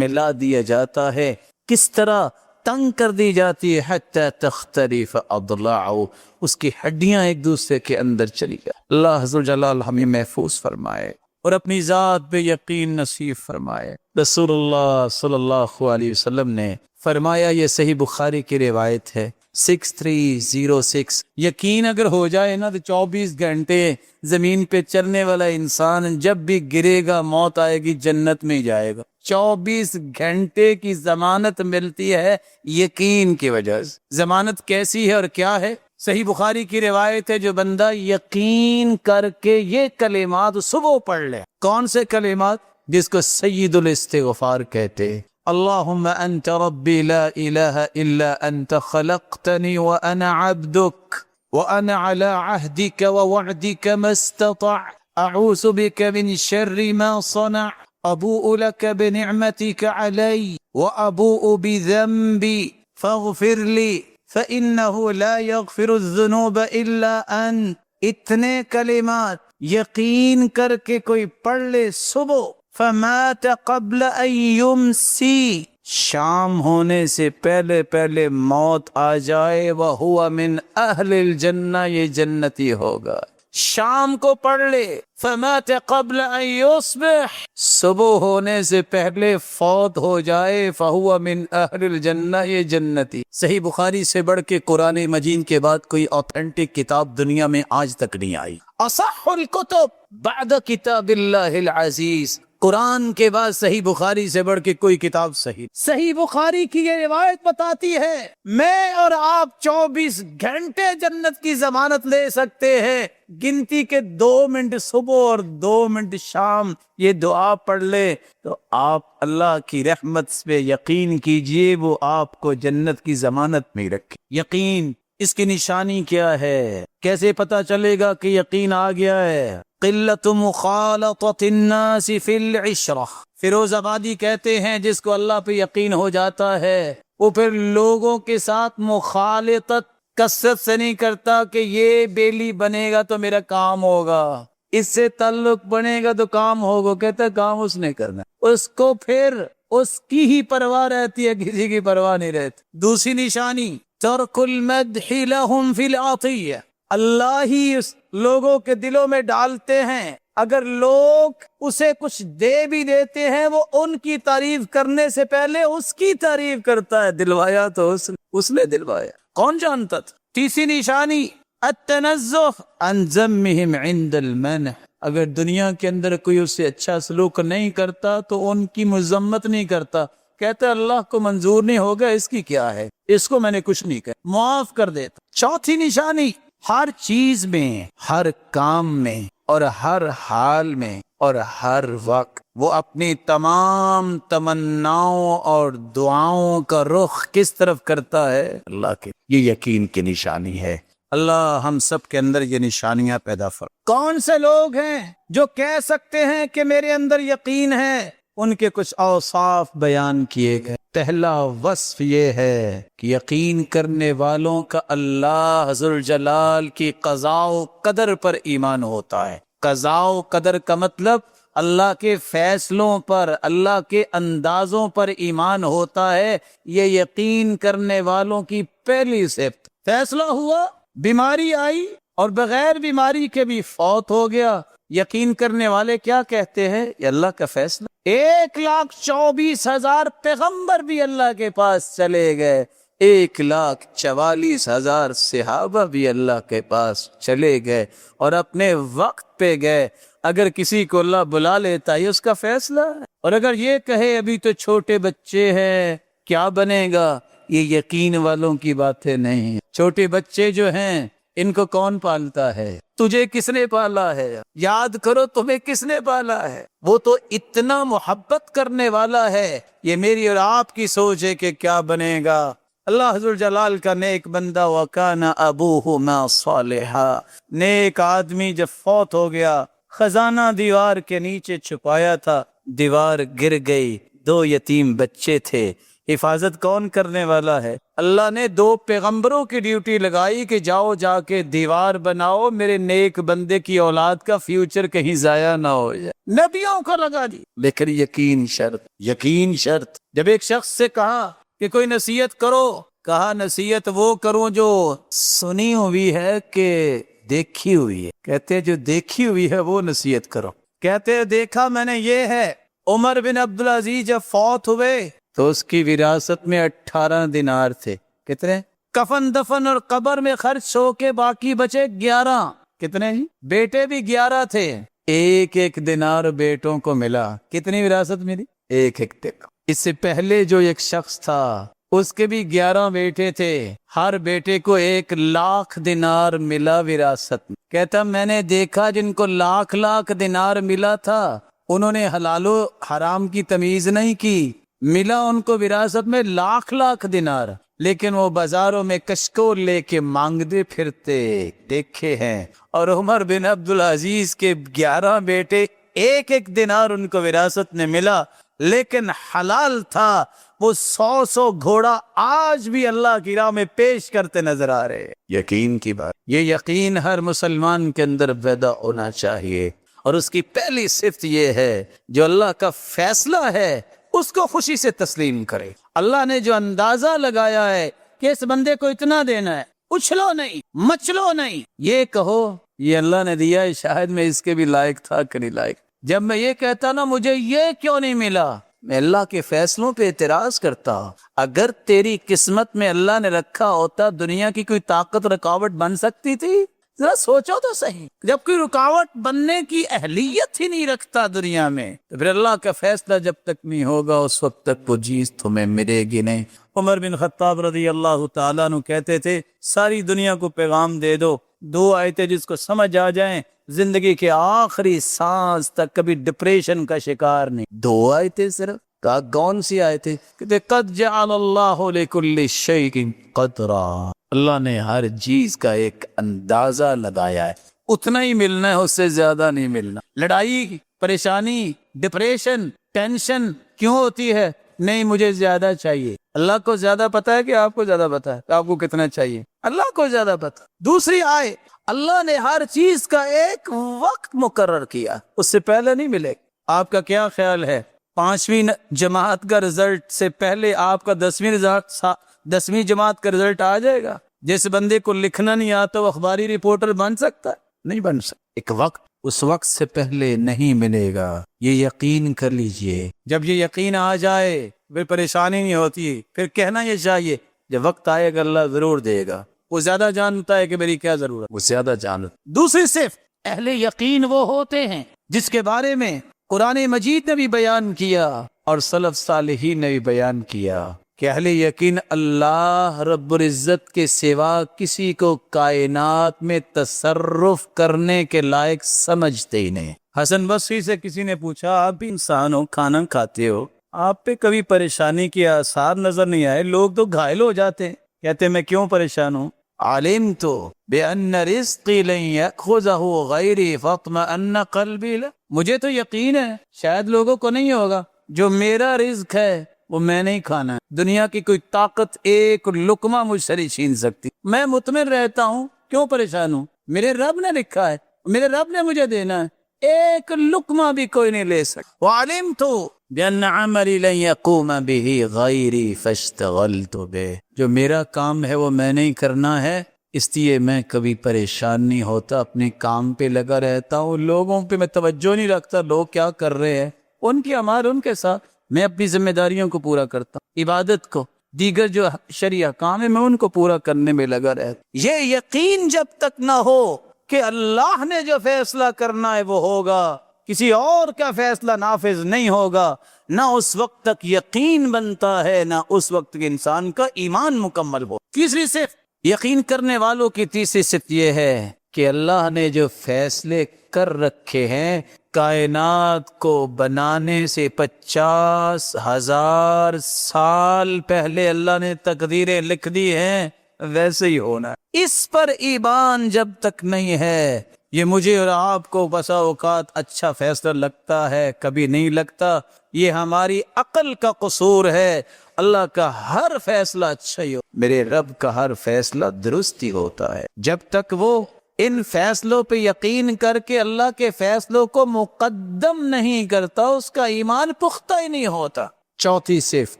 ملا دیا جاتا ہے، کس طرح تنگ کر دی جاتی ہے، حتی تختلف اضلاعه، اس کی ہڈیاں ایک دوسرے کے اندر چلی جائیں۔ اللہ عز و جلال ہمیں محفوظ فرمائے اور اپنی ذات پہ یقین نصیب فرمائے۔ رسول اللہ صلی اللہ علیہ وسلم نے فرمایا، یہ صحیح بخاری کی روایت ہے 6306، یقین اگر ہو جائے نا تو 24 گھنٹے زمین پہ چلنے والا انسان جب بھی گرے گا موت آئے گی، جنت میں جائے گا۔ 24 گھنٹے کی ضمانت ملتی ہے یقین کی وجہ سے۔ ضمانت کیسی ہے اور کیا ہے؟ صحیح بخاری کی روایت ہے، جو بندہ یقین کر کے یہ کلمات صبح پڑھ لے۔ کون سے کلمات؟ جس کو سید الاستغفار کہتے ہیں۔ اللہم انت ربی لا الہ الا انت خلقتنی وانا عبدک وانا على عہدک ووعدک ما استطعت اعوذ بک من شر ما صنع ابوء لک بنعمتک علی وابوء بذنبی فاغفر لی فإنه لا يغفر الذنوب الا انت۔ اتنے کلمات یقین کر کے کوئی پڑھ لے صبح، فمات قبل ان یمسی، شام ہونے سے پہلے پہلے موت آ جائے، وہو من اہل الجنہ، یہ جنتی ہوگا۔ شام کو پڑھ لے، فمات قبل ان یصبح، صبح ہونے سے پہلے فوت ہو جائے، فہو من اہل الجنہ، یہ جنتی۔ صحیح بخاری سے بڑھ کے قرآن مجید کے بعد کوئی اوتھینٹک کتاب دنیا میں آج تک نہیں آئی۔ اصح الکتب بعد کتاب اللہ العزیز، قرآن کے بعد صحیح بخاری سے بڑھ کے کوئی کتاب صحیح بخاری کی یہ روایت بتاتی ہے میں اور آپ 24 گھنٹے جنت کی ضمانت لے سکتے ہیں، گنتی کے 2 منٹ صبح اور 2 منٹ شام یہ دعا پڑھ لے تو آپ اللہ کی رحمت پہ یقین کیجئے، وہ آپ کو جنت کی ضمانت میں رکھے۔ یقین، اس کی نشانی کیا ہے؟ کیسے پتا چلے گا کہ یقین آ گیا ہے؟ قلت مخالطۃ الناس فی العشرہ، فیروز آبادی کہتے ہیں جس کو اللہ پہ یقین ہو جاتا ہے وہ پھر لوگوں کے ساتھ مخالطت کثرت سے نہیں کرتا کہ یہ بیلی بنے گا تو میرا کام ہوگا، اس سے تعلق بنے گا تو کام ہوگا، کہتا ہے کام اس نے کرنا، اس کو پھر اس کی ہی پرواہ رہتی ہے، کسی کی پرواہ نہیں رہتی۔ دوسری نشانی ترک المدح لهم فی العطیہ، اللہ ہی اس لوگوں کے دلوں میں ڈالتے ہیں، اگر لوگ اسے کچھ دے بھی دیتے ہیں وہ ان کی تعریف کرنے سے پہلے اس کی تعریف کرتا ہے، دلوایا تو اس نے دلوایا، کون جانتا تھا۔ تیسری نشانی التنزہ عن ذمہم عند المنح، اگر دنیا کے اندر کوئی اس سے اچھا سلوک نہیں کرتا تو ان کی مذمت نہیں کرتا، کہتا ہے اللہ کو منظور نہیں ہوگا، اس کی کیا ہے، اس کو میں نے کچھ نہیں کہا، معاف کر دیتا۔ چوتھی نشانی ہر چیز میں، ہر کام میں اور ہر حال میں اور ہر وقت وہ اپنی تمام تمناؤں اور دعاؤں کا رخ کس طرف کرتا ہے؟ اللہ کے۔ یہ یقین کی نشانی ہے۔ اللہ ہم سب کے اندر یہ نشانیاں پیدا فرما۔ کون سے لوگ ہیں جو کہہ سکتے ہیں کہ میرے اندر یقین ہے؟ ان کے کچھ اوصاف بیان کیے گئے۔ پہلا وصف یہ ہے کہ یقین کرنے والوں کا اللہ ذوالجلال کی قضاء و قدر پر ایمان ہوتا ہے۔ قضاء و قدر کا مطلب اللہ کے فیصلوں پر، اللہ کے اندازوں پر ایمان ہوتا ہے۔ یہ یقین کرنے والوں کی پہلی صفت۔ فیصلہ ہوا، بیماری آئی اور بغیر بیماری کے بھی فوت ہو گیا، یقین کرنے والے کیا کہتے ہیں؟ یہ اللہ کا فیصلہ۔ 1,24,000 پیغمبر بھی اللہ کے پاس چلے گئے، 1,44,000 صحابہ بھی اللہ کے پاس چلے گئے اور اپنے وقت پہ گئے۔ اگر کسی کو اللہ بلا لیتا ہے، یہ اس کا فیصلہ ہے۔ اور اگر یہ کہے ابھی تو چھوٹے بچے ہیں، کیا بنے گا، یہ یقین والوں کی باتیں نہیں ہیں۔ چھوٹے بچے جو ہیں ان کو کون پالتا ہے؟ تجھے کس نے پالا ہے؟ یاد کرو تمہیں کس نے پالا ہے؟ وہ تو اتنا محبت کرنے والا ہے۔ یہ میری اور آپ کی سوچ ہے کہ کیا بنے گا۔ اللہ حضور جلال کا نیک بندہ وَكَانَ أَبُوهُمَا صَالِحًا، نیک آدمی جب فوت ہو گیا، خزانہ دیوار کے نیچے چھپایا تھا، دیوار گر گئی، 2 یتیم بچے تھے۔ حفاظت کون کرنے والا ہے؟ اللہ نے 2 پیغمبروں کی ڈیوٹی لگائی کہ جاؤ جا کے دیوار بناؤ، میرے نیک بندے کی اولاد کا فیوچر کہیں ضائع نہ ہو جائے۔ نبیوں کو لگا دی، لیکن یقین شرط، یقین شرط۔ جب ایک شخص سے کہا کہ کوئی نصیحت کرو، کہا نصیحت وہ کروں جو سنی ہوئی ہے کہ دیکھی ہوئی ہے؟ کہتے جو دیکھی ہوئی ہے وہ نصیحت کرو۔ کہتے دیکھا میں نے یہ ہے، عمر بن عبدالعزیز جب فوت ہوئے تو اس کی وراثت میں 18 دینار تھے۔ کتنے؟ کفن دفن اور قبر میں خرچ ہو کے باقی بچے 11۔ کتنے جی؟ بیٹے بھی 11 تھے، 1 دینار بیٹوں کو ملا۔ کتنی وراثت ملی؟ 1 دینار۔ اس سے پہلے جو ایک شخص تھا اس کے بھی 11 بیٹے تھے، ہر بیٹے کو 1,00,000 دینار ملا وراثت میں۔ کہتا میں نے دیکھا جن کو لاکھ دینار ملا تھا انہوں نے حلال و حرام کی تمیز نہیں کی، ملا ان کو وراثت میں لاکھ دینار، لیکن وہ بازاروں میں کشکول لے کے مانگتے پھرتے دیکھے ہیں۔ اور عمر بن عبدالعزیز کے 11 بیٹے، 1 دینار ان کو وراثت میں ملا، لیکن حلال تھا۔ وہ 100 گھوڑا آج بھی اللہ کی راہ میں پیش کرتے نظر آ رہے ہیں۔ یقین کی بات، یہ یقین ہر مسلمان کے اندر پیدا ہونا چاہیے، اور اس کی پہلی صفت یہ ہے جو اللہ کا فیصلہ ہے اس کو خوشی سے تسلیم کرے۔ اللہ نے جو اندازہ لگایا ہے کہ اس بندے کو اتنا دینا ہے، اچھلو نہیں، مچلو نہیں، یہ کہو یہ اللہ نے دیا ہے، شاید میں اس کے بھی لائق تھا کہ نہیں لائق۔ جب میں یہ کہتا نا مجھے یہ کیوں نہیں ملا، میں اللہ کے فیصلوں پہ اعتراض کرتا۔ اگر تیری قسمت میں اللہ نے رکھا ہوتا، دنیا کی کوئی طاقت رکاوٹ بن سکتی تھی؟ ذرا سوچو تو صحیح۔ جب کوئی رکاوٹ بننے کی اہلیت ہی نہیں رکھتا دنیا میں، تو پھر اللہ کا فیصلہ جب تک نہیں ہوگا اس وقت تک وہ چیز تمہیں ملے گی نہیں۔ عمر بن خطاب رضی اللہ تعالیٰ عنہ کہتے تھے ساری دنیا کو پیغام دے دو، 2 آیتیں جس کو سمجھ آ جائیں زندگی کے آخری سانس تک کبھی ڈپریشن کا شکار نہیں۔ 2 آیتیں صرف، کہا کون سی آیتیں؟ کہتے قد جعل اللہ لکل شیء قدرا، اللہ نے ہر چیز کا ایک اندازہ لگایا ہے، اتنا ہی ملنا ہے، اس سے زیادہ نہیں ملنا۔ لڑائی، پریشانی، ڈپریشن، ٹینشن کیوں ہوتی ہے؟ نہیں مجھے زیادہ چاہیے۔ اللہ کو زیادہ پتا ہے کہ آپ کو زیادہ پتا ہے؟ آپ کو کتنا چاہیے؟ اللہ کو زیادہ پتا۔ دوسری آئے اللہ نے ہر چیز کا ایک وقت مقرر کیا، اس سے پہلے نہیں ملے۔ آپ کا کیا خیال ہے 5ویں جماعت کا رزلٹ سے پہلے آپ کا 10ویں جماعت کا رزلٹ آ جائے گا؟ جس بندے کو لکھنا نہیں آتا وہ اخباری رپورٹر بن سکتا ہے؟ نہیں بن سکتا۔ ایک وقت، اس وقت سے پہلے نہیں ملے گا، یہ یقین کر لیجئے۔ جب یہ یقین آ جائے پھر پریشانی نہیں ہوتی، پھر کہنا یہ چاہیے جب وقت آئے گا اللہ ضرور دے گا، وہ زیادہ جانتا ہے کہ میری کیا ضرورت، وہ زیادہ جانتا۔ دوسری صرف اہل یقین وہ ہوتے ہیں جس کے بارے میں قرآن مجید نے بھی بیان کیا اور سلف صالحین نے بھی بیان کیا کہ اہل یقین اللہ رب العزت کے سوا کسی کو کائنات میں تصرف کرنے کے لائق سمجھتے ہی نہیں۔ حسن بصری سے کسی نے پوچھا آپ بھی انسان ہو، کھانا کھاتے ہو، آپ پہ کبھی پریشانی کے آثار نظر نہیں آئے؟ لوگ تو گھائل ہو جاتے ہیں۔ کہتے میں کیوں پریشان ہوں؟ علمت بأن رزقی لن یأخذہ غیری فاطمأن قلبی لہ، مجھے تو یقین ہے شاید لوگوں کو نہیں ہوگا، جو میرا رزق ہے وہ میں نہیں کھانا ہے، دنیا کی کوئی طاقت ایک لقمہ مجھ سے نہیں چھین سکتی، میں مطمئن رہتا ہوں، کیوں پریشان ہوں؟ میرے رب نے لکھا ہے، میرے رب نے مجھے دینا ہے، ایک لقمہ بھی کوئی نہیں لے سکتا۔ وعلمت بأن عملی لن یقوم به غیری فاشتغلت به، جو میرا کام ہے وہ میں نہیں کرنا ہے، اس لیے میں کبھی پریشان نہیں ہوتا، اپنے کام پہ لگا رہتا ہوں، لوگوں پہ میں توجہ نہیں رکھتا لوگ کیا کر رہے ہیں، ان کی امار ان کے ساتھ، میں اپنی ذمہ داریوں کو پورا کرتا ہوں، عبادت کو، دیگر جو شرعیہ کام ہے میں ان کو پورا کرنے میں لگا رہتا۔ یہ یقین جب تک نہ ہو کہ اللہ نے جو فیصلہ کرنا ہے وہ ہوگا، کسی اور کا فیصلہ نافذ نہیں ہوگا، نہ اس وقت تک یقین بنتا ہے، نہ اس وقت تک انسان کا ایمان مکمل ہو۔ تیسری صفت یقین کرنے والوں کی تیسری صفت یہ ہے کہ اللہ نے جو فیصلے کر رکھے ہیں، کائنات کو بنانے سے 50,000 سال پہلے اللہ نے تقدیریں لکھ دی ہیں، ویسے ہی ہونا ہے۔ اس پر ایمان جب تک نہیں ہے، یہ مجھے اور آپ کو بسا اوقات اچھا فیصلہ لگتا ہے، کبھی نہیں لگتا، یہ ہماری عقل کا قصور ہے۔ اللہ کا ہر فیصلہ اچھا ہی ہو، میرے رب کا ہر فیصلہ درست ہی ہوتا ہے، جب تک وہ ان فیصلوں پہ یقین کر کے اللہ کے فیصلوں کو مقدم نہیں کرتا، اس کا ایمان پختہ ہی نہیں ہوتا۔ چوتھی صفت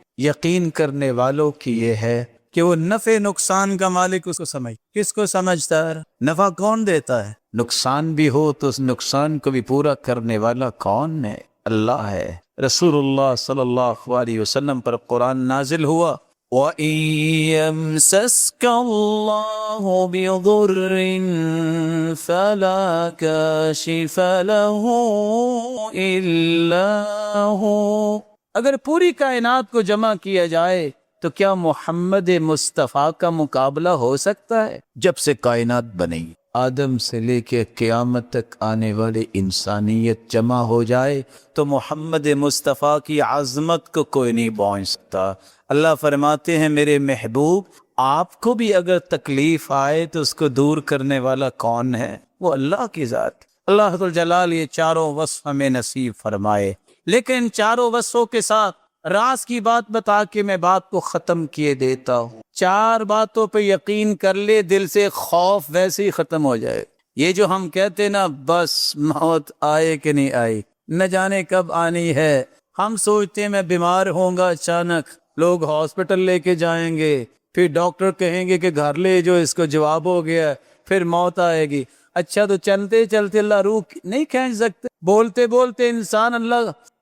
یقین کرنے والوں کی یہ ہے کہ وہ نفع نقصان کا مالک اس کو سمجھ، کس کو سمجھتا ہے؟ نفع کون دیتا ہے؟ نقصان بھی ہو تو اس نقصان کو بھی پورا کرنے والا کون ہے؟ اللہ ہے۔ رسول اللہ صلی اللہ علیہ وسلم پر قرآن نازل ہوا، وَإِن يَمْسَسْكَ اللَّهُ بِضُرٍّ فَلَا كَاشِفَ لَهُ إِلَّا هُوَ، اگر پوری کائنات کو جمع کیا جائے تو کیا محمد مصطفیٰ کا مقابلہ ہو سکتا ہے؟ جب سے کائنات بنی، آدم سے لے کے قیامت تک آنے والی انسانیت جمع ہو جائے تو محمد مصطفیٰ کی عظمت کو کوئی نہیں پہنچ سکتا۔ اللہ فرماتے ہیں میرے محبوب، آپ کو بھی اگر تکلیف آئے تو اس کو دور کرنے والا کون ہے؟ وہ اللہ کی ذات۔ اللہ ذوالجلال یہ چاروں وصف ہمیں نصیب فرمائے، لیکن چاروں وصفوں کے ساتھ راز کی بات بتا کے میں بات کو ختم کیے دیتا ہوں۔ چار باتوں پہ یقین کر لے، دل سے خوف ویسے ہی ختم ہو جائے۔ یہ جو ہم کہتے نا بس موت آئے کہ نہیں آئی، نہ جانے کب آنی ہے، ہم سوچتے ہیں میں بیمار ہوں گا، اچانک لوگ ہاسپٹل لے کے جائیں گے، پھر ڈاکٹر کہیں گے کہ گھر لے جو اس کو جواب ہو گیا، پھر موت آئے گی۔ اچھا تو چلتے چلتے اللہ روح نہیں کھینچ سکتے؟ بولتے بولتے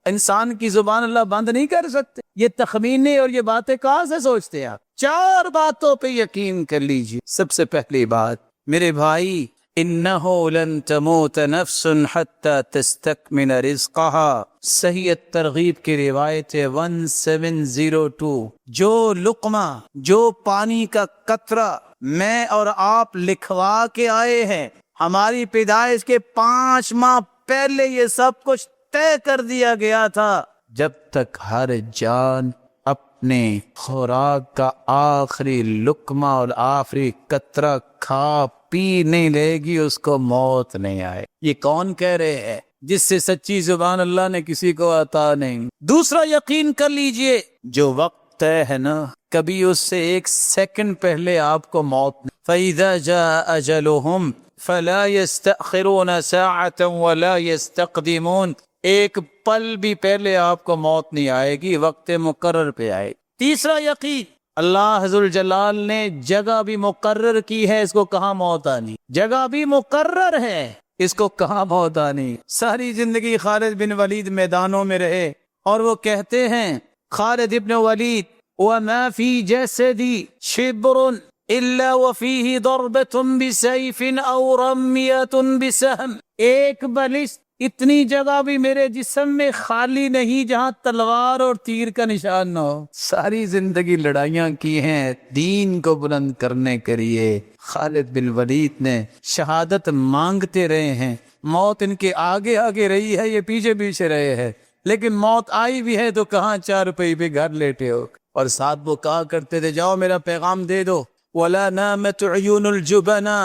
انسان کی زبان اللہ بند نہیں کر سکتے؟ یہ تخمینے اور یہ باتیں کہاں سے سوچتے ہیں آپ؟ چار باتوں پہ یقین کر لیجیے۔ سب سے پہلی بات میرے بھائی، انہو لن تموت نفس حتی تستکمل رزقہا، صحیح ترغیب کی روایت ہے 1702، جو لقمہ، جو پانی کا قطرہ میں اور آپ لکھوا کے آئے ہیں، ہماری پیدائش کے 5 ماہ پہلے یہ سب کچھ طے کر دیا گیا تھا، جب تک ہر جان اپنے خوراک کا آخری لقمہ اور آخری قطرہ کھا پی نہیں لے گی، اس کو موت نہیں آئے۔ یہ کون کہہ رہے ہیں؟ جس سے سچی زبان اللہ نے کسی کو عطا نہیں۔ دوسرا یقین کر لیجئے، جو وقت طے ہے نا، کبھی اس سے 1 سیکنڈ پہلے آپ کو موت نہیں۔ فَإِذَا جَاءَ أَجَلُهُمْ فَلَا يَسْتَأْخِرُونَ سَاعَةً وَلَا يَسْتَقْدِمُونَ، ایک پل بھی پہلے آپ کو موت نہیں آئے گی، وقت مقرر پہ آئے گی۔ تیسرا یقین، اللہ حضر جلال نے جگہ بھی مقرر کی ہے، اس کو کہاں موت آنی، جگہ بھی مقرر ہے، اس کو کہاں موت آنی۔ ساری زندگی خالد بن ولید میدانوں میں رہے، اور وہ کہتے ہیں خالد بن ولید، وَمَا فِي جَسَدِي شِبْرٌ إِلَّا وَفِيهِ ضَرْبَةٌ بِسَيْفٍ أَوْ رَمْيَةٌ بِسَهْمٍ، ایک بلش اتنی جگہ بھی میرے جسم میں خالی نہیں جہاں تلوار اور تیر کا نشان نہ ہو۔ ساری زندگی لڑائیاں کی ہیں دین کو بلند کرنے کے لیے۔ خالد بن ولید نے شہادت مانگتے رہے ہیں، موت ان کے آگے آگے رہی ہے، یہ پیچھے پیچھے رہے ہیں، لیکن موت آئی بھی ہے تو کہاں 4 روپے پہ گھر لیٹے ہو، اور ساتھ وہ کہا کرتے تھے جاؤ میرا پیغام دے دو، ولا نامت عیون الجبنا،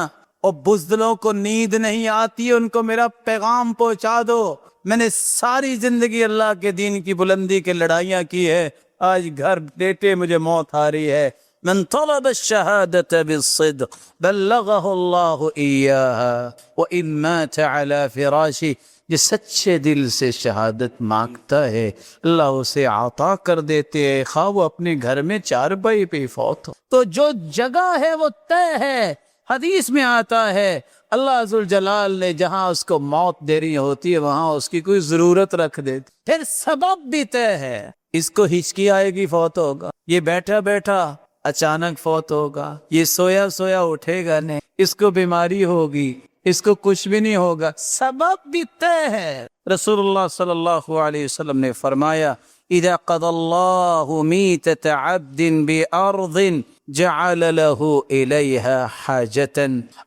اور بزدلوں کو نیند نہیں آتی، ان کو میرا پیغام پہنچا دو۔ میں نے ساری زندگی اللہ کے دین کی بلندی کے لڑائیاں کی ہے، آج گھر لیٹے مجھے موت آ رہی ہے۔ من طلب الشہادت بالصدق بلغہ اللہ ایاہا وإن مات علی فراشی، جو سچے دل سے شہادت مانگتا ہے اللہ اسے عطا کر دیتے ہیں، خواہ وہ اپنے گھر میں چارپائی پہ فوت ہو۔ تو جو جگہ ہے وہ طے ہے، حدیث میں آتا ہے اللہ ذوالجلال نے جہاں اس کو موت دینی ہوتی ہے وہاں اس کی کوئی ضرورت رکھ دیتی، پھر سبب بھی طے ہے۔ اس کو ہچکی آئے گی فوت ہوگا، یہ بیٹھا بیٹھا اچانک فوت ہوگا، یہ سویا سویا اٹھے گا نہیں، اس کو بیماری ہوگی، اس کو کچھ بھی نہیں ہوگا، سبب بھی طے ہے۔ رسول اللہ صلی اللہ علیہ وسلم نے فرمایا اذا قضى الله میتة عبد بأرض جعل له الیها حاجة،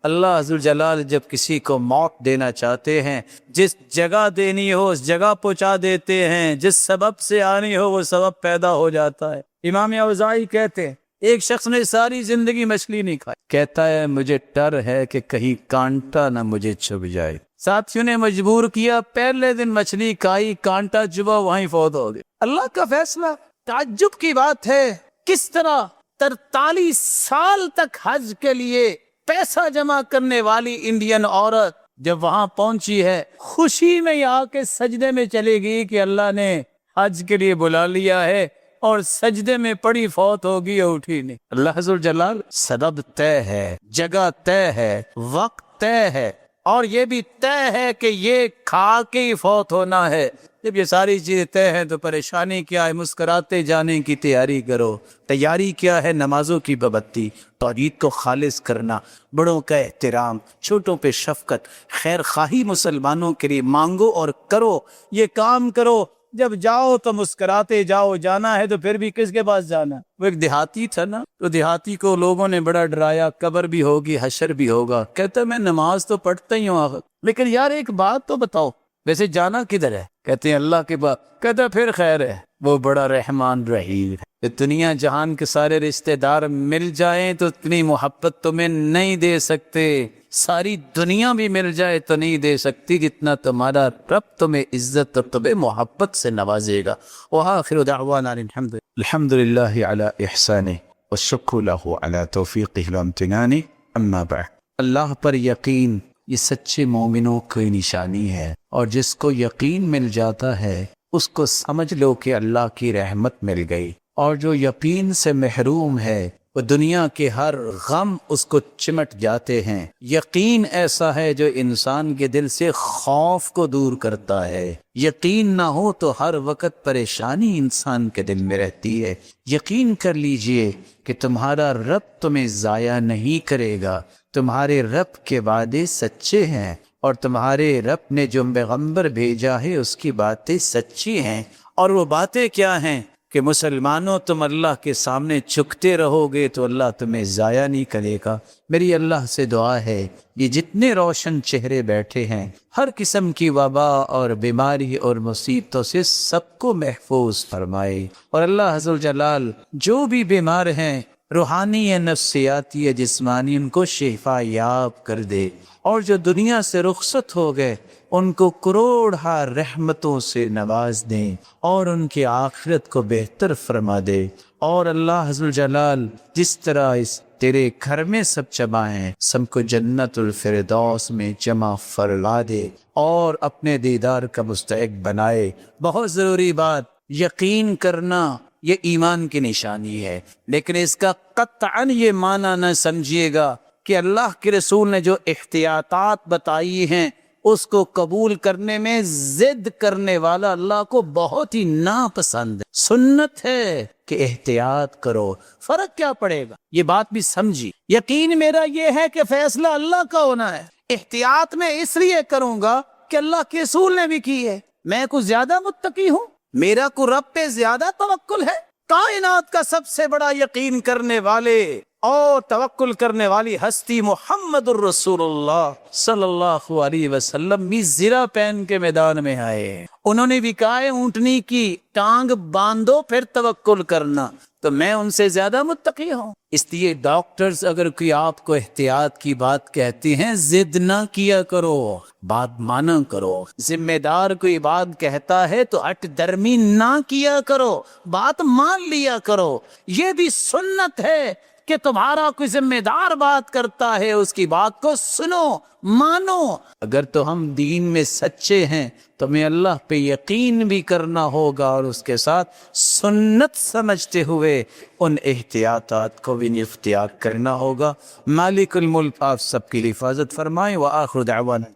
اللہ ذوالجلال جب کسی کو موت دینا چاہتے ہیں، جس جگہ دینی ہو اس جگہ پہنچا دیتے ہیں، جس سبب سے آنی ہو وہ سبب پیدا ہو جاتا ہے۔ امام اوزاعی کہتے ہیں ایک شخص نے ساری زندگی مچھلی نہیں کھائی، کہتا ہے مجھے ڈر ہے کہ کہیں کانٹا نہ مجھے چبھ جائے، ساتھیوں نے مجبور کیا، پہلے دن مچھلی کھائی، کانٹا چبھا، وہیں فوت ہو گیا۔ اللہ کا فیصلہ۔ تعجب کی بات ہے کس طرح 43 سال تک حج کے لیے پیسہ جمع کرنے والی انڈین عورت جب وہاں پہنچی ہے خوشی میں آ کے سجدے میں چلے گئی کہ اللہ نے حج کے لیے بلا لیا ہے، اور سجدے میں پڑی فوت ہوگی اور اٹھی نہیں۔ اللہ ذوالجلال سبب طے ہے، جگہ طے ہے، وقت طے ہے، اور یہ بھی طے ہے کہ یہ کھا کے ہی فوت ہونا ہے۔ جب یہ ساری چیزیں طے ہیں تو پریشانی کیا ہے؟ مسکراتے جانے کی تیاری کرو۔ تیاری کیا ہے؟ نمازوں کی پابندی، توحید کو خالص کرنا، بڑوں کا احترام، چھوٹوں پہ شفقت، خیر خواہی مسلمانوں کے لیے مانگو اور کرو، یہ کام کرو۔ جب جاؤ تو مسکراتے جاؤ، جانا ہے تو پھر بھی کس کے پاس جانا؟ وہ ایک دیہاتی تھا نا، تو دیہاتی کو لوگوں نے بڑا ڈرایا، قبر بھی ہوگی، حشر بھی ہوگا۔ کہتا میں نماز تو پڑھتا ہی ہوں آخر، لیکن یار ایک بات تو بتاؤ، ویسے جانا کدھر ہے؟ کہتے ہیں اللہ کے پاس۔ کہتا پھر خیر ہے، وہ بڑا رحمان رحیم ہے۔ دنیا جہان کے سارے رشتہ دار مل جائیں تو اتنی محبت تمہیں نہیں دے سکتے، ساری دنیا بھی مل جائے تو نہیں دے سکتی جتنا تمہارا رب تمہیں عزت اور تمہیں محبت سے نوازے گا۔ وآخر دعوانا الحمد للہ علی احسانہ والشکر لہ علی توفیقہ وامتنانہ، اما بعد۔ اللہ پر یقین یہ سچے مومنوں کی نشانی ہے، اور جس کو یقین مل جاتا ہے اس کو سمجھ لو کہ اللہ کی رحمت مل گئی، اور جو یقین سے محروم ہے وہ دنیا کے ہر غم اس کو چمٹ جاتے ہیں۔ یقین ایسا ہے جو انسان کے دل سے خوف کو دور کرتا ہے۔ یقین نہ ہو تو ہر وقت پریشانی انسان کے دل میں رہتی ہے۔ یقین کر لیجئے کہ تمہارا رب تمہیں ضائع نہیں کرے گا، تمہارے رب کے وعدے سچے ہیں، اور تمہارے رب نے جو پیغمبر بھیجا ہے اس کی باتیں سچی ہیں۔ اور وہ باتیں کیا ہیں کہ مسلمانوں تم اللہ کے سامنے جھکتے رہو گے تو اللہ تمہیں ضائع نہیں کرے گا۔ میری اللہ سے دعا ہے یہ جتنے روشن چہرے بیٹھے ہیں ہر قسم کی وبا اور بیماری اور مصیبتوں سے سب کو محفوظ فرمائے، اور اللہ ذوالجلال جو بھی بیمار ہیں روحانی یا نفسیاتی یا جسمانی ان کو شفا یاب کر دے، اور جو دنیا سے رخصت ہو گئے ان کو کروڑہ رحمتوں سے نواز دیں، اور ان کی آخرت کو بہتر فرما دے۔ اور اللہ ذوالجلال جس طرح اس تیرے گھر میں سب جمع ہیں سب کو جنت الفردوس میں جمع فرما دے، اور اپنے دیدار کا مستحق بنائے۔ بہت ضروری بات، یقین کرنا یہ ایمان کی نشانی ہے، لیکن اس کا قطعاً یہ معنی نہ سمجھیے گا کہ اللہ کے رسول نے جو احتیاطات بتائی ہیں اس کو قبول کرنے میں ضد کرنے والا اللہ کو بہت ہی ناپسند ہے۔ سنت ہے کہ احتیاط کرو، فرق کیا پڑے گا؟ یہ بات بھی سمجھی۔ یقین میرا یہ ہے کہ فیصلہ اللہ کا ہونا ہے، احتیاط میں اس لیے کروں گا کہ اللہ کے رسول نے بھی کی ہے۔ میں کچھ زیادہ متقی ہوں، میرا کو رب پہ زیادہ توکل ہے۔ کائنات کا سب سے بڑا یقین کرنے والے اور توکل کرنے والی ہستی محمد الرسول اللہ صلی اللہ علیہ وسلم بھی زرہ پہن کے میدان میں آئے۔ انہوں نے بھی کہا ہے اونٹنی کی ٹانگ باندھو پھر توکل کرنا، تو میں ان سے زیادہ متقی ہوں. اس لیے ڈاکٹرز اگر کوئی آپ کو احتیاط کی بات کہتے ہیں ضد نہ کیا کرو، بات مانا کرو. ذمہ دار کوئی بات کہتا ہے تو اٹ درمی نہ کیا کرو، بات مان لیا کرو. یہ بھی سنت ہے کہ تمہارا کوئی ذمہ دار بات کرتا ہے اس کی بات کو سنو، مانو. اگر تو ہم دین میں سچے ہیں تو ہمیں اللہ پہ یقین بھی کرنا ہوگا اور اس کے ساتھ سنت سمجھتے ہوئے ان احتیاطات کو بھی اختیار کرنا ہوگا. مالک الملک آپ سب کی حفاظت فرمائے. وآخر دعوانا